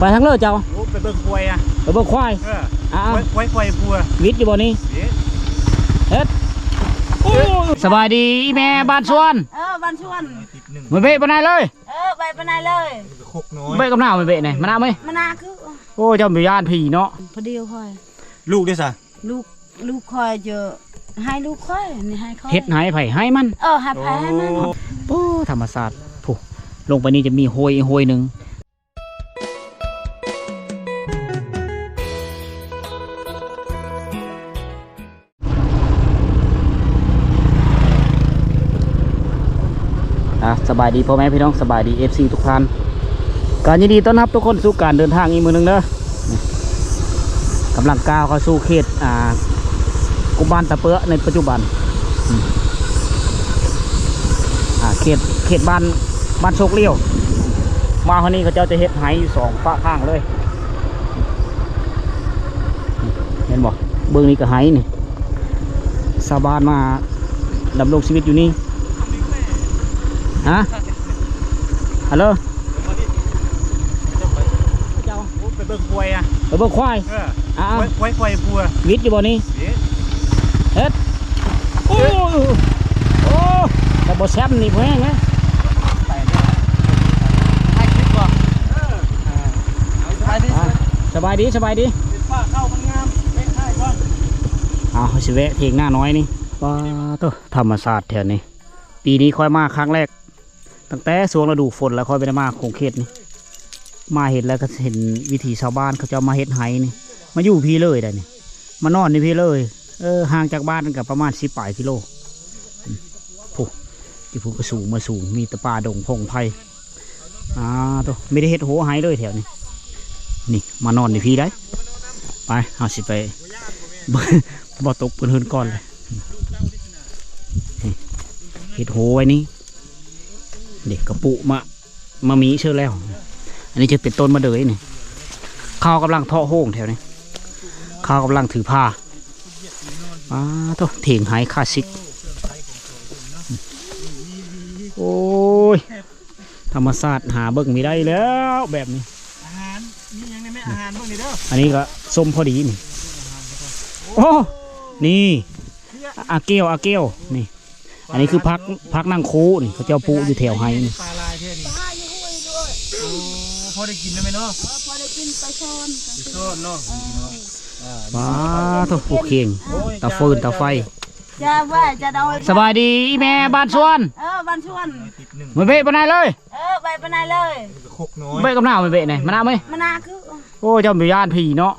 ไปทางเลิศเจ้าไปเบิ่งควายอ่ะไปเบิ่งควายควายพัววิทย์อยู่บ่นี้เฮ็ดสบายดีแม่บ้านสวนบ้านชวนไม่เบะปานใดเลยไปปานใดเลยคกน้อยเบะกับหน้าไม่เบะไหนมะนาวไหมมะนาวคือโอ้เจ้ามีญาติพี่เนาะพอดีคอยลูกด้วยซะลูกคอยเจอให้ลูกคอยนี่ให้คอยเฮ็ดให้ไผให้มันให้ไผให้มันโอ้ธรรมศาสตร์ผู้ลงไปนี่จะมีโหยหนึ่งสบายดีพ่อแม่พี่น้องสบายดี FC ทุกท่านการยินดีต้อนรับทุกคนสู่การเดินทางอีกมือหนึ่งเด้อกำลังก้าวเข้าสู่เขตกุบานตะเปาะในปัจจุบันเขตบ้านโชคเลี้ยวมาคนนี้เขาจะเฮ็ดไหอยู่2ฝั่งข้างเลยเห็นบ่เบื้องนี้ก็ไหนี่ชาวบ้านมาดำรงชีวิตอยู่นี่ฮะฮัลโหลไปเบิ่งควายอ่ะไปเบิ่งควายควายพัววิทย์อยู่บ่นี้เฮ็ดโอ้แต่บ่แซ่บนี่แพงนะสบายดีเข้ามันงามเล่นได้ก่อนสิแวะเถียงหน้าน้อยนี่ว้าตัวธรรมศาสตร์แถวนี้ปีนี้ค่อยมาครั้งแรกตั้งแต่ช่วงฤดูฝนแล้วค่อยไปมาโคงเขตนี่มาเห็นแล้วก็เห็นวิถีชาวบ้านเขาจะมาเฮ็ดไหนี่มาอยู่พี่เลยได้นี่มานอนในพี่เลยห่างจากบ้านกับประมาณ10 ปลายกิโลผู้ที่ผู้ก็สูงมาสูงมีตะปาดงพงไผ่ตัวไม่ได้เฮ็ดโหไหเลยแถวนี้นี่มานอนในพี่ได้ไปเอาสิไปบ่ตกเป็นเฮือนก่อนเลยเฮ็ดโหไว้นี่เด็กกระปุมามีเชื่อแล้วอันนี้จะเป็นต้นมะเดื่อยนี่ข้าวกำลังเทาะโฮ่งแถวนี้ข้าวกำลังถือผ้าตัวเถียงหายคาซิกโอ้ยธรรมศาสตร์หาเบิ่งไม่ได้แล้วแบบนี้อาหารนี่ยังไม่อาหารบ้างนี่เด้ออันนี้ก็ส้มพอดีนี่โอ้นี่อาเกลนี่อันนี้คือพักนั่งคูนี่เขาเจ้าปูอยู่แถวไฮนี่ปลาลายเท่นี่พอได้กินได้ไหมเนาะพอได้กินไปโซนเนาะว้าตัวผูกเคียงตาฟืนตาไฟจะโดยสบายดีแม่บ้านสวนบ้านชวนไม่เบะปานใดเลยไปปานใดเลยคกน้อยเบะกับหน้าไม่เบะไหนมะนาวไหมมะนาวคือโอ้เจ้ามีญาติพี่เนาะ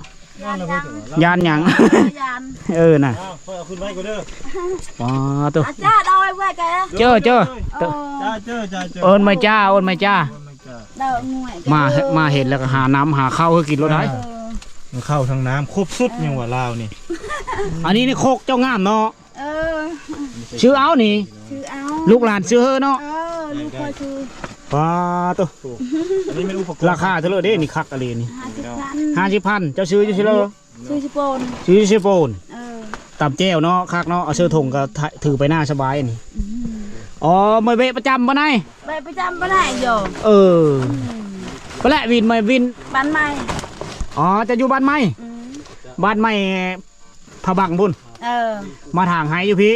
ยานหยังน่ะเอาขึ้นไว้ก็เด้อว้าตัวจ้าโดยไว้แกเจอโอนไม่จ้ามาเห็นแล้วก็หาน้ำหาข้าวให้กินรถได้เข้าทางน้ำครบสุดยังว่าลาวนี่อันนี้นี่โคกเจ้างามเนาะชื่อเอานี่ลูกหลานชื่อเนาะลูกคอยชื่อว้าตัวอันนี้เป็นอุปกรณ์ราคาเท่าไหร่เด้นี่คักอะไรนี่50,000เจ้าชื่อเลยชื่อชิโปนตับแจ้วเนาะคักเนาะเอาเสื้อถงก็ถือไปหน้าสบายนี่อ๋อไม่เบะประจำปะไงประจำปะไหนอยู่ปะแหละวินบ้านใหม่จะอยู่บ้านใหม่ผาบังบุญมาทางไฮอยู่พี่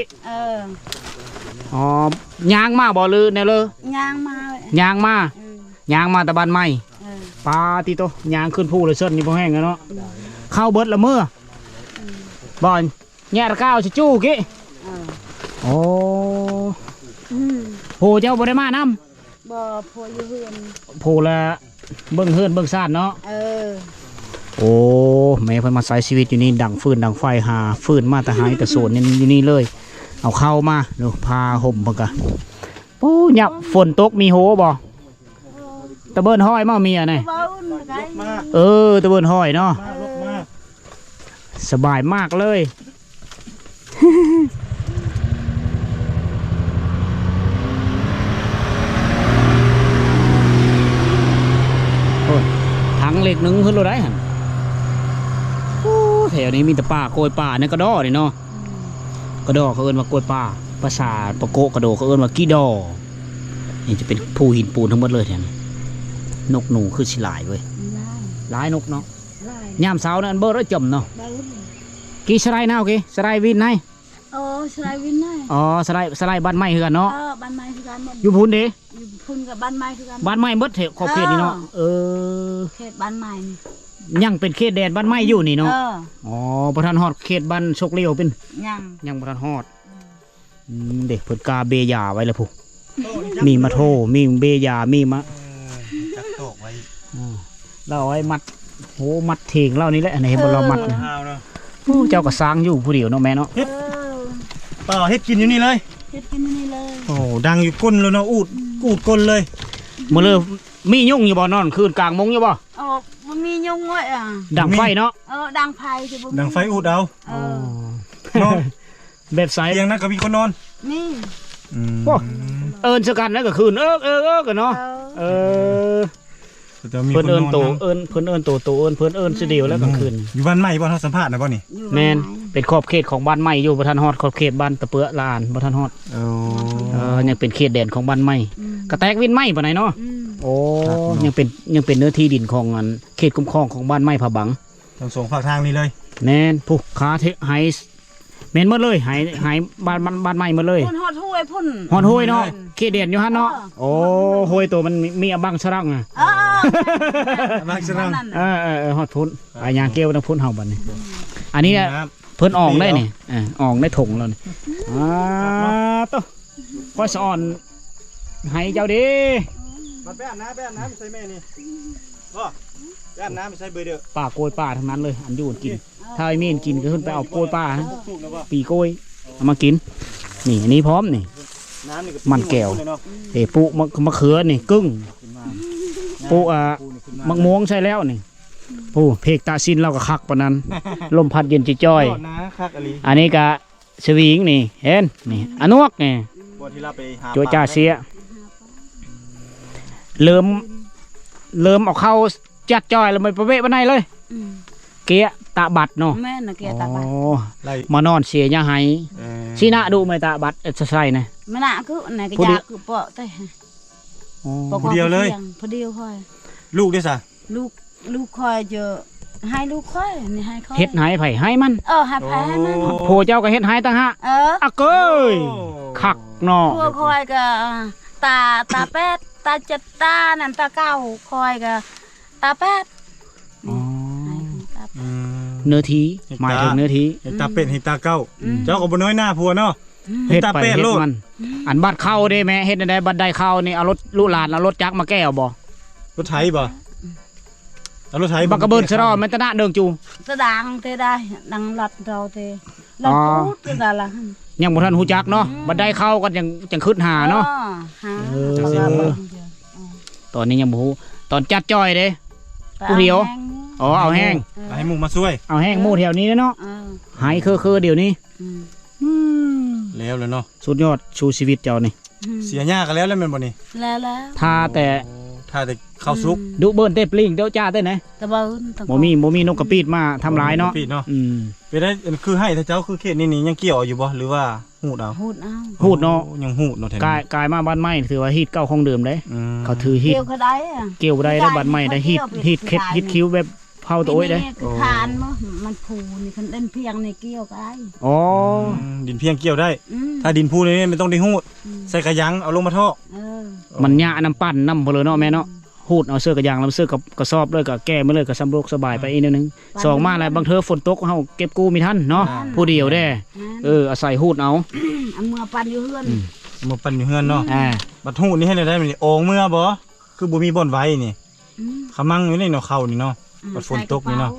ยางมาบ่ลือแนวเลยยางมาแต่บ้านใหม่ปลาตีโตยางขึ้นผู้เลยเส้นนี่พอแห้งแล้วเนาะเข้าเบิดละเมื่อบอลแง่ตะก้าวชิจู้กี้โอ้โหเจ้าบ่ได้มาน้ำบ่โพอยู่เฮือนโพละเบิ่งเฮือนเบิ่งซ่านเนาะโอ้แม่เพิ่นมาใช้ชีวิตอยู่นี่ดังฟืนดังไฟหาฟืนมาแต่หายแต่โซนนี่อยู่นี่เลยเอาเข้ามาดูพาห่มเพิ่นกะโอ้ยบฝนตกมีโหบ่ตะเบิ้นห้อยมาเมียไงตะเบิ้นห้อยเนาะสบายมากเลยถังเหล็กนึงขึ้นรถได้หันแถวนี้มีแต่ป่าโกยป่าเนี่ยกระดอนี่เนาะกระดอเขาเอิ้นว่าโกยป่าภาษาปะโกกระโดเขาเอิ้นว่ากี้ดอนี่จะเป็นภูหินปูนทั้งหมดเลยแถวนี้นกหนูคือสิหลายเว้ย หลายนกเนาะ ไล่ ยามเช้านั่นเบอร์แล้วจมเนาะ เบิ้ล กี่สไลด์เนากี่สไลด์วินให้ โอ้สไลวินได้ อ๋อสไลด์บ้านไม้คือกันเนาะ บ้านไม้คือกันหมด อยู่พุ่นเด้ อยู่พุ่นกับบ้านไม้คือกัน บ้านไม้เบิดเถอะขอบเขตนี่เนาะเออ เขตบ้านไม้นี่ ยังเป็นเขตแดนบ้านไม้อยู่นี่เนาะ เออ อ๋อบ่ทันฮอดเขตบ้านโชคเลี้ยวเป็น ยัง ยังบ่ทันฮอดเด็กเพิ่นกาเบยาไว้แล้วพุ โตนี่จัก มีมาโทมีเบยามีมะ จักโตกไว้ เราเอาไว้มัดโหมัดเถงเรานี่แหละอันนี้เห็นบ่เรามัดนะ ข้าวเนาะ โอ้เจ้าก็สร้างอยู่ผู้เดียวเนาะแม่เนาะ เออ เปล่าเฮ็ดกินอยู่นี่เลย เฮ็ดกินนี่เลย โอ้ดังอยู่ก้นเลยเนาะอูดก้นเลย มื้อเลยมียุ่งอยู่บ่นอนคืนกลางมงอยู่บ่ โอ้มันมียุงไว้อ่ะ ดังไฟเนาะ ดังไฟสิบ่มี ดังไฟอูดเอา เออ นอน แบบสาย เตียงนั้นก็มีคนนอน นี่ โอ้ เอิ้นซะกันแล้วก็คืนกันเนาะเออ แต่มีค เพิ่น นน เอิ้ อน น โต นำ เอิ้นเพิ่นเอิ้นโตเอิ้นเพิ่นเอิ้นสิเดียวแล้วกลางคืน อยู่บ้านใหม่บ่เฮาสัมภาษณ์นะบ่นี่ อยู่ แม่น บ้าไห เป็นขอบเขตของบ้านใหม่อยู่บ่ทันฮอดขอบเขตบ้านตะเปื้อลานบ่ทันฮอด โอ้ ยังเป็นเขตแดนของบ้านใหม่ อืม กระแตกวินไหม้ปานไหนเนาะ อืม โอ้ยังเป็นเนื้อที่ดินของอันเขตคุ้มครองของบ้านไม้ผาบัง ต้องส่งฝากทางนี้เลย แม่นผู้ค้าเทไฮแม่นหมดเลยหายบ้านไม้หมดเลย พุ่นฮอดห้วยพุ่น ฮอนห้วยเนาะเขตเด่นอยู่หั่นเนาะโอ้ห้วยตัวมันมีอบังสรังอ่ะ เออ มักสรัง นั่น เอ น่ะ อฮอดพุ่นอายางเกลียวต้องพุ่นเฮาบัดนี้อันนี้เนี่ย ครับ เพิ่นออกได้นี่ออกได้ถงแล้วนี่โตค่อยสอนให้เจ้าเดิ มาแป้น้ำไม่ใช่แม่นี่พ่อแป้น้ำไม่ใช่เบอร์เด้อ ป่าโกยป่าทั้งนั้นเลยอันอยู่กิน ถ้าไอ้มีนกินก็ขึ้นไปเอาโกยป่านะ ถูกนะพ่อ ปีโกยเอามากินนี่อันนี้พร้อมนี่ น้ำนี่ มันแก้ว เอ้ปุมะเขือนี่กึ้งปุมะม่วงใช่แล้วนี่ปูเพกตาซินเราก็คักปานนั้น ลมพัดเย็นจิจ้อย นะคักอลี อันนี้ก็สวิงนี่เห็นนี่อนวกนี่ บ่ที่เราไปหา จัวจ่าเสียเริ่มเอาเข้าจัดจ้อยแล้วมันประเวะบันไดเลย อืม เกียตาบัดเนาะ แม่น่ะแกตาบัด โอ้ ไล่ มานอนเสียยาไห้ชีนะดูไหมตาบัดจะใส่นะ มันน่ะคืออันไหนก็ ผู้เดี ยา ยว คือเปาะแต่ อ๋อ ผู้เดียวเลย ผู้เดียวค่อย ลูกด้วยซะ ลูกคอยเจอให้ลูกคอยนี่ให้คอย เฮ็ดไห้ไผ่ไห้มัน ให้แพ้ให้มัน โพเจ้าก็เฮ็ดไห้ตั้งฮะอะเกยคักเนาะ พวกคอยก็ตาแปดตาเจ็ดตานั่นตาเก้าคอยก็ตาแปด อ๋อ ให้ตาแปด เนื้อทีหมายถึงเนื้อที เห็นตาเป็ดเห็นตาเก้าเจ้าก็บ่น้อยหน้าผัวเนาะ เฮ็ด ตา ไป เป็ด เฮ็ด โลด มัน อันบัดเข้าเด้แม่เฮ็ดได้บัดใดเข้านี่เอารถลูกหลานเอารถจักรมาแก้วบ่ รถไถบ่เอารถไถ บักกระเบิดซะดอมันตะนะเดิงจู สะดังเทได้ดังหลัดเราเทหลัดพูดก็ได้ละ ยังบ่ทันฮู้จักเนาะบัดใดเข้าก็ยังขึ้นหาเนาะ หา ตอนนี้ยังบ่ฮู้ตอนจัดจ้อยเด้ ผู้เดียว อ๋อเอาแห้ง ให้หมูมาช่วย เอาแห้งหมู่แถวนี้เนาะหายคือเดี๋ยวนี้ แล้วเนาะ สุดยอดชูชีวิตเจ้านี่ เสียหญ้ากันแล้วแม่นบ่นี่ แล้ว ถ้าแต่ ถ้าแต่ข้าวซุก ดุเบิ้นเต้ปลิงเด้อจ้าเต้ไหน ตะเบิน บ่มีนกกระปีดมาทำร้ายเนาะ ปิดเนาะ อืม ไปได้คือให้ถ้าเจ้าคือเขตนี่ยังเกี่ยวอยู่บ่หรือว่าหูดเอา พูดเอา พูดเนาะ ยังหูดเนาะแท้ กายมาบ้านไม้ถือว่าฮีดเก้าของเดิมเด้เขาถือฮีด เกี่ยวเขาได้อะ เกี่ยวได้แล้วบ้านไม้ได้ฮีดเข็ดฮีดคิ้วแบบเผาตัวโอ้ยได้ คือทานมันผูนี่คันเล่นเพียงนี่เกี่ยวก็ได้ อ๋อ ดินเพียงเกี่ยวได้ ถ้าดินพูนี่ไม่ต้องได้หูดใส่กระยังเอาลงมาทอก มันหญ้าน้ำปั่นน้ำเพลเนาะแม่เนาะหูดเอาเสื้อกระยางแล้วเสื้อกับกระสอบเลยก็แก้มาเลยก็สำโรคสบายไปอีกนิดนึงสองมาแล้วบางเธอฝนตกเฮาเก็บกู้มีทันเนาะผู้เดียวได้อาศัยหูดเอา เอามือปั่นอยู่เฮือน มาปั่นอยู่เฮือนเนาะ อ่า บัดหูดนี่ให้ได้มันโอ่งเมื่อบ่คือบ่มีบ่อนไว้นี่ขมังอยู่ในเนาะเข้านี่เนาะ บัดฝนตกนี่เนาะ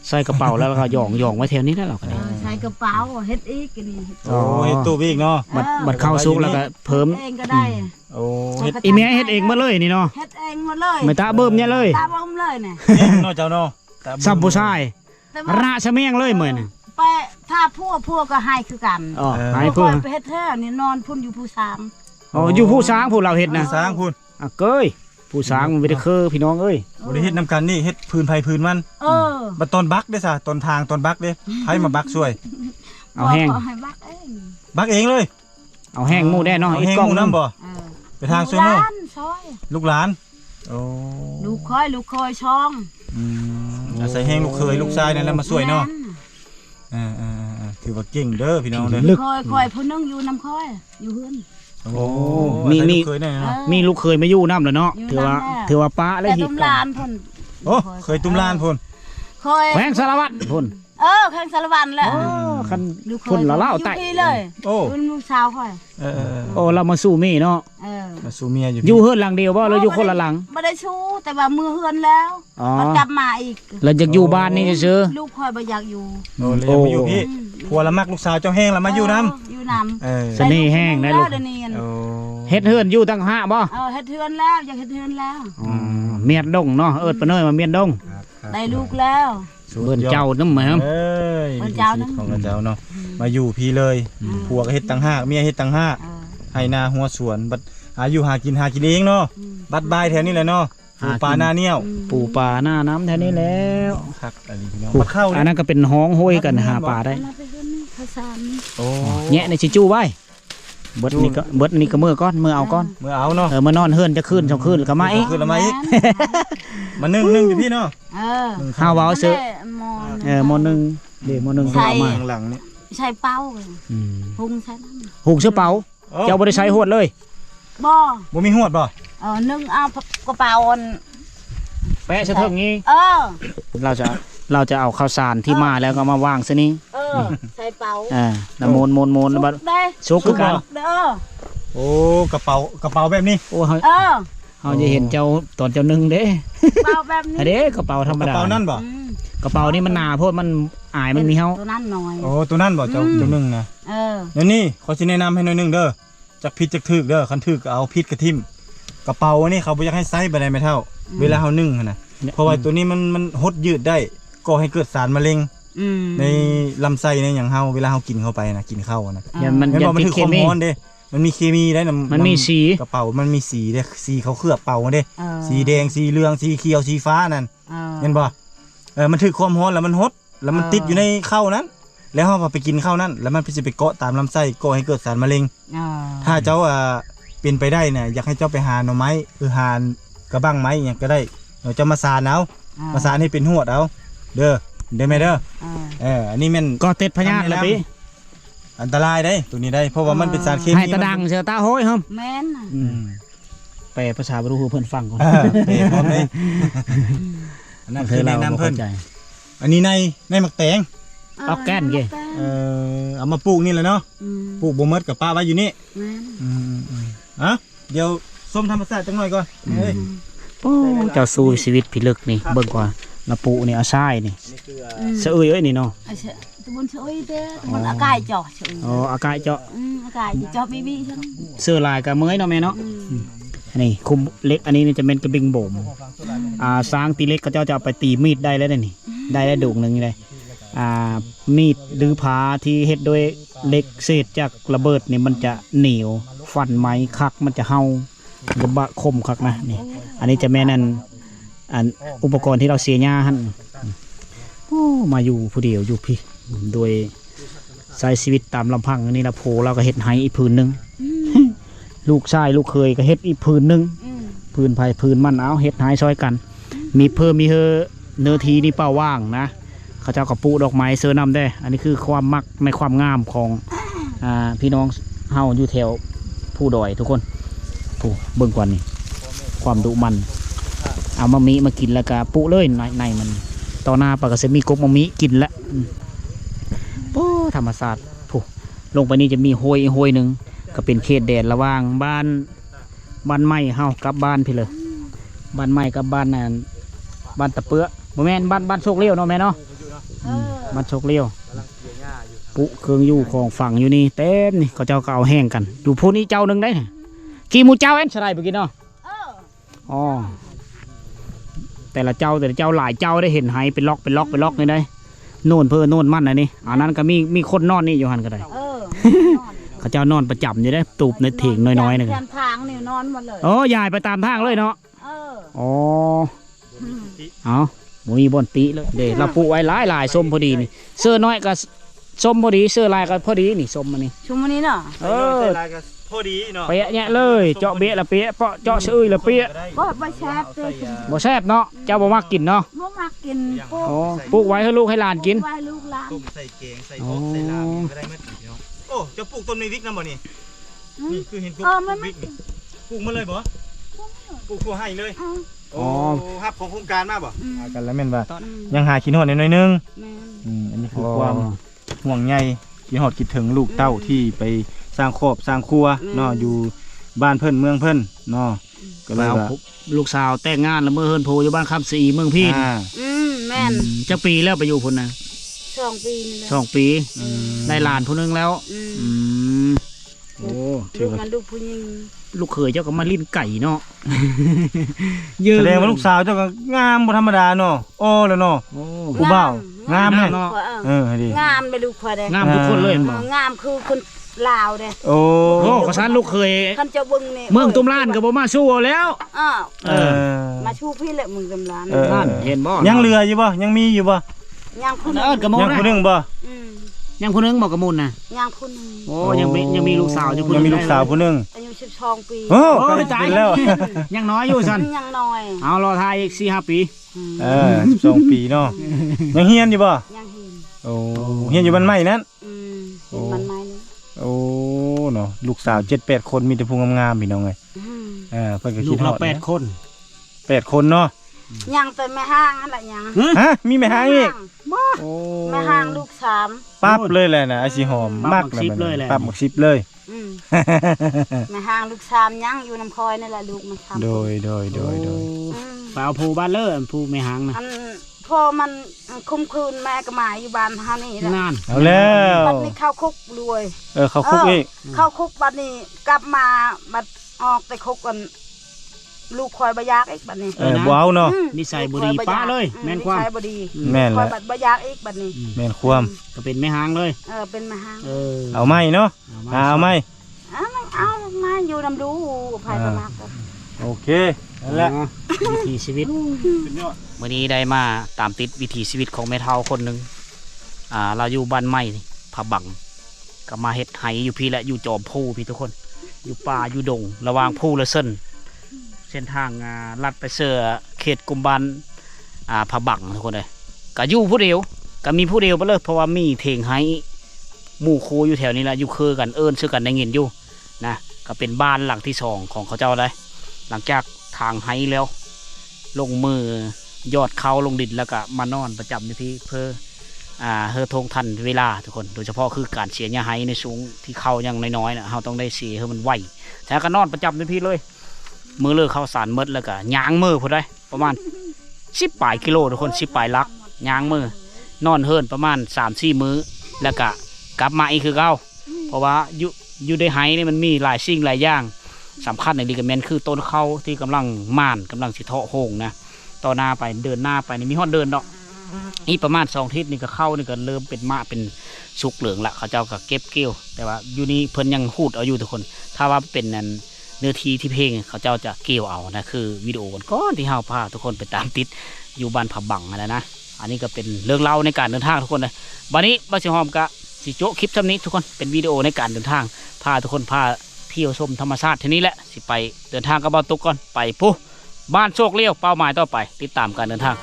ใส่กระเป๋าแล้วก็หย่องไว้แถวนี้นั่นแหละก็ได้ ใส่กระเป๋าเฮ็ดอีกนี่ โอ้เฮ็ดตู้ไปอีกเนาะ บัดเข้าซุกแล้วก็เพิ่ม เองก็ได้ โอ้เฮ็ด อีเมียเฮ็ดเองมาเลยนี่เนาะ เฮ็ดเองหมดเลย ไม่ตาเบิ่มเนี่ยเลย ตาบ่มเลยเนี่ย เองเนาะเจ้าเนาะ ซับผู้ชาย แต่ว่า ระชะเมียงเลยเหมือน ไปถ้าพวกก็ให้คือกัน อ๋อ พ ให้ วก เพื่อ ไปเฮ็ดแท้นี่นอนพุ่นอยู่ผู้สาม อ๋ออยู่ผู้ช้างผู้เราเฮ็ดนะ สร้างพุ่น อ่ะเก้ยผู้ช้างมันไม่ได้คือพี่น้องเอ้ย บ่ได้เฮ็ดนํกันนี่เฮ็ดพื้นไผพื้นมัน เออ บัดตอนบักเด้อซะตอนทางตอนบักเด้ไผมาบักช่วย เอาแห้ง ขให้บักเอง บักเองเลย เอาแห้งหมูได้เนาะ เอา อีก แห้ง กล้อง หมู่ นึง น้ำบ่ เออ ไปทางช่วยหมู่ ลูกหลานซอย ลูกหลานโอ้ ลูกคอยช่อง ล อาศัยแห้งลูกเคยลูกชายนั่นแหละมาช่วยเนาะถือว่าเก่งเด้อพี่น้องเด้อ คอยผู้นึงอยู่น้ำคอยอยู่เฮือน โอ้ มี เคยได้เนาะ มีลูกเคยมาอยู่น้ำแล้วเนาะถือว่าป้าและ แต่ หิ ตุ้ม กั ลาน นพ่น โอ้เคยตุ้มลานพุ่น คอย แขวงสารวัตรพุ่น แข่งสารวันแหละ คันพุ่นละเล่าไต่ เลย โอ้ เป็นลูกสาวคอย โอ้เรามาสู้มีเนาะ มาสู่เมียอยู่ อยู่เฮือนหลังเดียวบ่หรืออยู่คนละหลัง ไม่ได้ชู้แต่ว่ามือเฮือนแล้วมันกลับมาอีก แล้วจะอยู่บ้านนี่ซื่อ ลูกคอยบ่อยากอยู่ โอ้เลยมาอยู่พี่ผัวละมักลูกสาวเจ้าแห้งละมาอยู่น้ำ อยู่น้ำ เสน่ห์แห้งได้ลูก โอ้ เฮ็ดเฮือนอยู่ตั้งห้าบ่ เฮ็ดเฮือนแล้วอยากเฮ็ดเฮือนแล้ว เมียดดงเนาะเอิดปะเนยมาเมียดดง ได้ลูกแล้ว เบิ่นเจ้าน้ำเหมือน เอ้ย เบิ่นเจ้านะ ของเจ้าเนาะมาอยู่พี่เลยผัวก็เฮ็ดตั้งห้าเมียเฮ็ดตั้งห้าให้นาหัวสวนบัดอายุหากินเองเนาะบัดบายแถวนี้แหละเนาะปูปลาหน้าเนี่ยว ปูปลาหน้าน้ำแถวนี้แล้ว คักอันนี้พี่น้องบัดเข้า อันนั้นก็เป็นห้องห้อยกันหาปลาได้ มาไปเฮือนนี่ภาษานี่ โอ้ แงะในชิจูไว้เบิดนี่ก็มือก้อนมือเอาก้อน เมื่อเอาเนาะ มานอนเฮือนจะขึ้นสองขึ้นแล้วก็มาอีก ขึ้นแล้วมาอีกมานึ่งอยู่พี่เนาะ เฮาเว้าซื้อ มอน มนึงเดี๋ยวมนึง ใช่ เอามา ข้างหลังนี่ ใช้เป้า หุง หุงใช้น้ำ หุงเสื้อเป๋าเจ้าบ่ได้ใช้หวดเลย บ่ บ่มีหวดบ่ นึ่งเอากระเป๋า แปะเสื้อเถิงนี้ เราจะเอาข้าวสารที่มาแล้วก็มาวางซะนี่ ใส่เป๋า แล้วโมนแล้วบัด ได้ สุกคือกัน โอ้กระเป๋าแบบนี้ โอ้เฮาจะเห็นเจ้าตอนเจ้านึ่งเด้ เป๋าแบบนี้ อันนี้กระเป๋าธรรม กระ ดา เป๋านั่นบ่ กระเป๋านี่มันหนาโพดมันอายมันมีเฮา ตัวนั้นหน่อย โอ้ตัวนั่นบ่เจ้านึ่งนะ เ เดี๋ยวนี้ขอสิแนะนำให้หน่อยหนึงเด้อจักผิดจักถูกเด้อคันถูกก็เอาผิดกระทิ่มกระเป๋าอันนี้เขาบ่อยากให้ใส่บ่ได้ไม่เท่า เวลาเฮานึ่งหั่นน่ะเพราะว่าตัวนี้มันหดยืดได้ก่อให้เกิดสารมะเร็งในลำไส้ในหยังเฮาเวลาเฮากินเข้าไปนะกินข้าวนะ อย่ามัน แม่น อย่า บ่มัน ติด คือ เค ความ มี ร้อนเด้มันมีเคมีได้นะ มันมีสี กระเป๋ามันมีสีเด้สีเขาเคลือบเป่าเด้สีแดงสีเหลืองสีเขียวสีฟ้านั่นเห็นบ่มันถือความร้อนแล้วมันหดแล้วมันติดอยู่ในข้าวนั้น แล้วเฮาพอไปกินข้าวนั้นแล้วมันสิไปเกาะตามลำไส้ก่อให้เกิดสารมะเร็งถ้าเจ้าเป็นไปได้เนี่ยอยากให้เจ้าไปหาหน่อไม้หากระบังไม้อย่างก็ได้เดี๋ยวเจ้ามาสานเอามาสานให้เป็นหวดเอาเด้อได้ไหมเด้ออันนี้แม่น ก็เต็ดพญาติละพี่ อันตรายได้ตัวนี้ได้เพราะว่ามันเป็นสารเคมี ให้ตะดังเสือตาโห้ยครับ แม่น แปลภาษาบรูเพิ่นฟังก่อน เป็นพร้อมเลยอันนั้นคือแนะนำเพิ่น ใจ อันนี้ในหมักแตง เอาแก้นเก เอามาปลูกนี่แหละเนาะปลูกบ่เมิดกับป้าไว้อยู่นี่ แม่น เดี๋ยวส้มธรรมชาติจังหน่อยก่อนเฮ้ย โอ้เจ้าสู้ชีวิตพิลึกนี่เบิ่งกว่าละปูนี่อาชายนี่สะเอ้ยเอ้ยนี่เนาะ ตะบนช่วยเด้ตะบนอากาศจ่อช่วย อ๋ออากาศเจาะ อากาศจ่อบีใช่ไหม เสื้อลายกับเมยเนาะแม่เนาะอันนี้คุมเล็กอันนี้นี่จะเป็นกระบิงโบมสร้างตีเล็กก็เจ้าจะเอาไปตีมีดได้แล้วนี่ได้ดุงหนึ่งนี่เลยมีดหรือผาที่เฮ็ดโดยเหล็กเศษจากระเบิดนี่มันจะเหนียวฟันไม้คักมันจะเห่าจะบะคมคักนะนี่อันนี้จะแม่นั่นอุปกรณ์ที่เราเสียหญ้าหั่นโอ้มาอยู่ผู้เดียวอยู่พี่โดยใช้ชีวิตตามลำพังอันนี้ละโพเราก็เฮ็ดให้อีกผืนหนึ่งลูกชายลูกเคยก็เฮ็ดอีกผืนหนึ่งผืนไผ่ผืนมันเอาเฮ็ดให้ซอยกัน มีเพิ่มมีเฮอเนื้อทีนี่เป้าว่างนะเขาเจ้ากับปูดอกไม้เสือนำได้อันนี้คือความมักในความงามของพี่น้องเฮาอยู่แถวผู้ดอยทุกคนผู้เบิ่งกว่านี่ความดุมันเอามามีมากินแล้วก็ปุเลยในมันต่อหน้าปลากระเสมีกบมามีกินละโอ้ธรรมศาสตร์ผู้ลงไปนี่จะมีห้วยหนึ่งก็เป็นเขตแดนระหว่างบ้านไม้เฮากับบ้านพี่เลยบ้านไม้กับบ้านนั่นบ้านตะเปื้อบ่แม่นบ้านโชคเลี้ยวเนาะแม่เนาะบ้านโชคเลี้ยวปุเครื่องอยู่ของฝั่งอยู่นี่เต็มนี่เขาเจ้าก็เอาแห้งกันอยู่พวกนี้เจ้าหนึ่งได้กี่หมูเจ้าเอ็นสไลด์ไปกินเนาะอ๋อแต่ละเจ้าหลายเจ้าได้เห็นไห้เป็นล็อกนี่ได้โน่นเพื่อโน่นมั่นอันนี้อันนั้นก็มีคนนอนนี่อยู่หันก็ได้เขาเจ้านอนประจำอยู่ได้ตูบในเถียงน้อยๆนึง ทางนี่นอนหมดเลย โอ้ยายไปตามทางเลยเนาะอ๋อเอาหมูมีบนตีเลยเดี๋ยวเราปลูกไว้หลายส้มพอดีนี่เสื้อน้อยก็ส้มพอดีเสื้อลายก็พอดีนี่ส้มมันนี่ ชุมวันนี้เนาะ เออ พอดีเนาะ เป๊ะเนี่ยเลยเจาะเบะละเป๊ะเปาะเจาะซื่อละเป๊ะ บ่บ่แซ่บเด้อ บ่แซ่บเนาะเจ้าบ่มักกินเนาะ บ่มากินพวก อ๋อปลูกไว้ให้ลูกให้หลานกิน ไว้ลูกหลาน ต้มใส่แกงใส่บกใส่ลาบก็ได้หมดเนาะโอ้จะปลูกต้นในวิกนำบ่นี่นี่คือเห็นปลูกวิกนี่ปลูกมาเลยบ่ปลูกทั่วให้เลย อ๋อ ครับของโครงการมาบ่ อืม กันแล้วแม่นว่า อืม ยังหาขี้หอดนิดหน่อยนึง แม่น อันนี้คือความห่วงใยขี้หอดคิดถึงลูกเต้าที่ไปสร้างครอบสร้างครัวเนาะอยู่บ้านเพิ่นเมืองเพิ่นเนาะก็เลย แล้ว ว่า ลูกสาวแต่งงานแล้วเมื่อเฮิรนโพอยู่บ้านคำศรีเมืองพีน แม่น จะปีแล้วไปอยู่พุ่นนะ 2 ปีนี่แหละ 2 ปี ได้หลานผู้หนึงแล้ว อืม อืมโอ้ ลูกมันลูกผู้หญิง ลูกเขยเจ้าก็มาลิ้นไก่เนาะ แสดงว่าลูกสาวเจ้าก็งามบ่ธรรมดาเนาะโอ้แล้วเนาะ โอ้ ผู้บ่าวงามแม่ เนาะ ให้ดี งามไปลูกข่อยเด้ งามทุกคนเลยเห็นบ่ งามคือคนลาวเด้ โอ้ โอ้กระสันลูกเขย คันจะเบิ่งนี่ เมืองตุ้มล้านก็บ่มาสู้เอาแล้ว อ้าว เออ มาชูพี่แหละเมืองตุ้มล้าน นั่นเห็นบ่ ยังเหลืออยู่บ่ยังมีอยู่บ่ ย่างผู้หนึ เอิ้นกระโม ยัง นะ ผู้หนึงบ่ อืม ยังผู้หนึงบอกกระมุนนะ ย่างผู้หนึง โอ้ยังมีลูกสาวอยู่ผู้ห ยั นึ ง ง มีลูกสาวผู้หนึง อายุ12 ปี โอ้ โอ้ยตาย เป็นแล้ว ยังน้อยอยู่สัน ยังน้อย เอารอทายอีก4-5 ปี เออ12 ปีเนาะยังเฮียนอยู่บ่ ยังเห็น โอ้เฮียนอยู่บ้านใหม่นั้น เห็นมันไหมนี่ โอ้เนาะลูกสาว7-8คนมีแต่ผู้งามๆพี่น้องเอ้ย อืม เพิ่นก็ ลู คิด ก ฮ เรา อด 8 คน 8คนเนาะ ยังแต่แม่ห้างนั่นแหละยัง ฮะมีแม่หางอีกโอ้ แม่ห้างลูก3 ปั๊บเลยแหละนะไอ้สิหอมมากปั๊บหมักซิบเลย อืมแม่ห้างลูก3ยังอยู่น้ำคอยนี่แหละลูกมัน3 โดย ไปเอาผู้บ้านเลยผู้ไม่หางนะ อันพอมันคุมคืนแม่ก็มาอยู่บ้านเฮานี่แหละ นาน เอาแล้ว บัดนี้เข้าคุกรวย เขาคุกอีก เข้าคุกบัดนี้กลับมาบัดออกไปคุกกันลูกคอยบยากอีกบัดนี้ บ่เอาเนาะ นิสัยบ่ดีป้าเลยแม่นความ นิสัยบ่ดี แม่น ค แห อย ละ บัดบยากอีกบัดนี้ แม่นความ ก็เป็นไม่หางเลย เป็นมาหาง เอาไหมเนาะเอาไหม เอามาอยู่นำดูภายประมาณกัน โอเคนั่นแหละ วิถีชีวิตวันนี้ได้มาตามติดวิถีชีวิตของแม่เฒ่าคนหนึ่งเราอยู่บ้านไม้นี่ผาบังก็มาเฮ็ดไหอยู่พี่และอยู่จอมพูพี่ทุกคน อยู่ป่าอยู่ดงระหว่างพูและเส้นเส้นทางลัดไปเสือเขตกุมบันผาบังทุกคนเลยก็อยู่ผู้เดียวก็มีผู้เดียวไปเลยเพราะว่ามีเพลงไหหมู่โคอยู่แถวนี้แหละอยู่คือกันเอิญชื่อกันได้เงินอยู่นะก็เป็นบ้านหลังที่2ของเขาเจ้าเลยหลังจากทางไหแล้ว ลงมือยอดเขาลงดินแล้วก็มานอนประจำอยู่ที่เพื่อเฮอทงทันเวลาทุกคนโดยเฉพาะคือการเสียหญ้าไห้ในสูงที่เขายังน้อยๆนะเราต้องได้เสียให้มันไวแต่ก็นอนประจำอยู่ที่เลยมือเลิกเข้าสารมดแล้วก็ย่างมือพอได้ประมาณ10 ปลายกิโลทุกคน10 ปลายลักย่างมือนอนเฮิรนประมาณ3-4 มื้อแล้วก็กลับมาอีกคือเก่าเพราะว่าอยู่ในไห้นี่มันมีหลายสิ่งหลายอย่างสำคัญในดีกับแมนคือต้นข้าวที่กำลังม่านกำลังสิเทาะโหงนะต่อหน้าไปเดินหน้าไปนี่มีฮอดเดินดอกนี่ประมาณ2 ทิศนี่ก็เข้านี่ก็เริ่มเป็นมะเป็นสุกเหลืองละเขาเจ้าก็เก็บเกี่ยวแต่ว่าอยู่นี่เพิ่นยังหูดเอาอยู่ทุกคนถ้าว่าเป็นนั้นเนื้อทีที่เพลงเขาเจ้าจะเกี่ยวเอานะคือวิดีโอก่อนที่เฮาพาทุกคนไปตามติดอยู่บ้านผาบังนะอันนี้ก็เป็นเรื่องเล่าในการเดินทางทุกคนเลยวันนี้บ้านสิหอมกะสิโจคลิปเท่านี้ทุกคนเป็นวิดีโอในการเดินทางพาทุกคนพาเที่ยวชมธรรมชาติที่นี้แหละสิไปเดินทางกับบ้านตุกก่อนไปปุ๊บ้านโชคเลี้ยวเป้าหมายต่อไปติดตามการเดินทาง